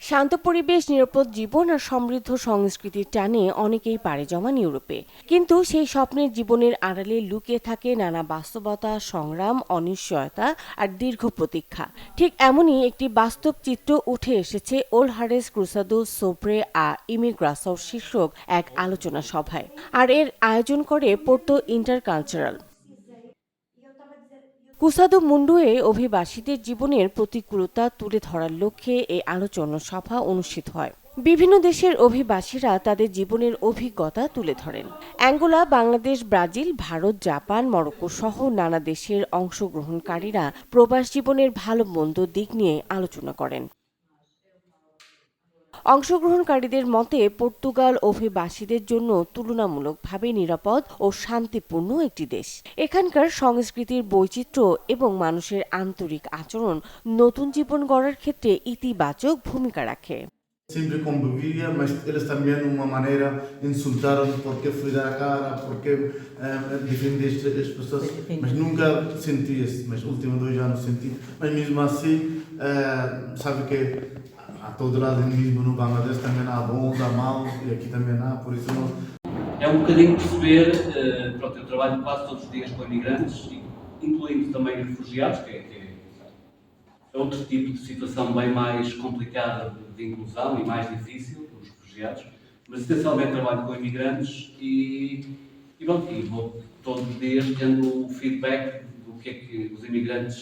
শান্ত পরিবেশ, নিরাপদ জীবন আর সমৃদ্ধ সংস্কৃতির টানে অনেকেই পাড়ি জমান ইউরোপে। কিন্তু সেই স্বপ্নের জীবনের আড়ালে লুকিয়ে থাকে নানা বাস্তবতা, সংগ্রাম, অনিশ্চয়তা আর দীর্ঘ প্রতীক্ষা। ঠিক এমনই একটি বাস্তব চিত্র উঠে এসেছে ওলহারেস ক্রুসাদোস সোব্রে আ ইমিগ্রাসর শীর্ষক এক আলোচনা সভায়। আর এর আয়োজন করে পোর্তো ইন্টারকালচারাল। কুসাদো মুন্ডুয়ে অভিবাসীদের জীবনের প্রতিকূলতা তুলে ধরার লক্ষ্যে এই আলোচনা সভা অনুষ্ঠিত হয়। বিভিন্ন দেশের অভিবাসীরা তাদের জীবনের অভিজ্ঞতা তুলে ধরেন। Angola, Bangladesh, Brazil, Bharat, Japan, Morocco সহ নানা দেশের অংশগ্রহণকারীরা প্রবাস জীবনের ভালো মন্দ দিক নিয়ে আলোচনা করেন। অংশগ্রহণকারীদের মতে পর্তুগাল অভিবাসীদের জন্য তুলনামূলকভাবে নিরাপদ ও শান্তিপূর্ণ একটি দেশ। এখানকার সংস্কৃতির বৈচিত্র্য এবং মানুষের আন্তরিক আচরণ নতুন জীবন গড়ার ক্ষেত্রে ইতিবাচক ভূমিকা রাখে। Sempre convivia, mas eles também de uma maneira insultaram porque fui dar a cara, porque defendeste as pessoas, mas nunca senti isso, mas últimos 2 anos senti, mas mesmo assim, sabe que a todo lado mesmo no Bangladesh também há bom, há mau, e aqui também há, por isso não. É um bocadinho perceber, pronto, eu trabalho quase todos os dias com imigrantes, incluindo também refugiados, é outro tipo de situação bem mais complicada de inclusão e mais difícil para os refugiados, mas essencialmente trabalho com imigrantes pronto, e vou todos os dias tendo o feedback do que é que os imigrantes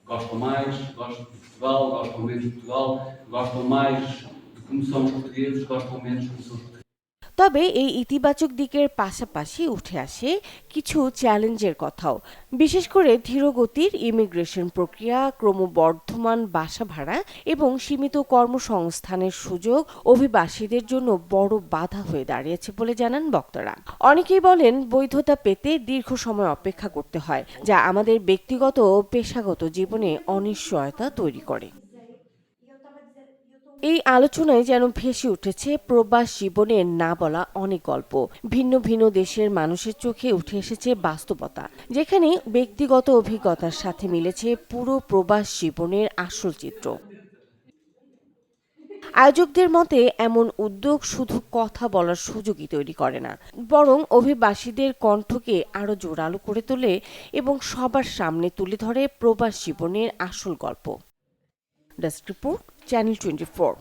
gostam mais, gostam de Portugal, gostam menos de Portugal, gostam mais de como são os portugueses, gostam menos de como são os portugueses. তবে এই ইতিবাচক দিকের পাশাপাশি উঠে আসে কিছু চ্যালেঞ্জের কথাও। বিশেষ করে ধীরগতির ইমিগ্রেশন প্রক্রিয়া, ক্রমবর্ধমান বাসা ভাড়া এবং সীমিত কর্মসংস্থানের সুযোগ অভিবাসীদের জন্য বড় বাধা হয়ে দাঁড়িয়েছে বলে জানান বক্তারা। অনেকেই বলেন বৈধতা পেতে দীর্ঘ সময় অপেক্ষা করতে হয়, যা আমাদের ব্যক্তিগত ও পেশাগত জীবনে অনিশ্চয়তা তৈরি করে। এই আলোচনায় যেন ভেসে উঠেছে প্রবাস জীবনের না বলা অনেক গল্প। ভিন্ন ভিন্ন দেশের মানুষের চোখে উঠে এসেছে বাস্তবতা, যেখানে ব্যক্তিগত অভিজ্ঞতার সাথে মিলেছে পুরো প্রবাস জীবনের আসল চিত্র। আয়োজকদের মতে এমন উদ্যোগ শুধু কথা বলার সুযোগই তৈরি করে না, বরং অভিবাসীদের কণ্ঠকে আরো জোরালো করে তোলে এবং সবার সামনে তুলে ধরে প্রবাস জীবনের আসল গল্প। Desk report, channel 24।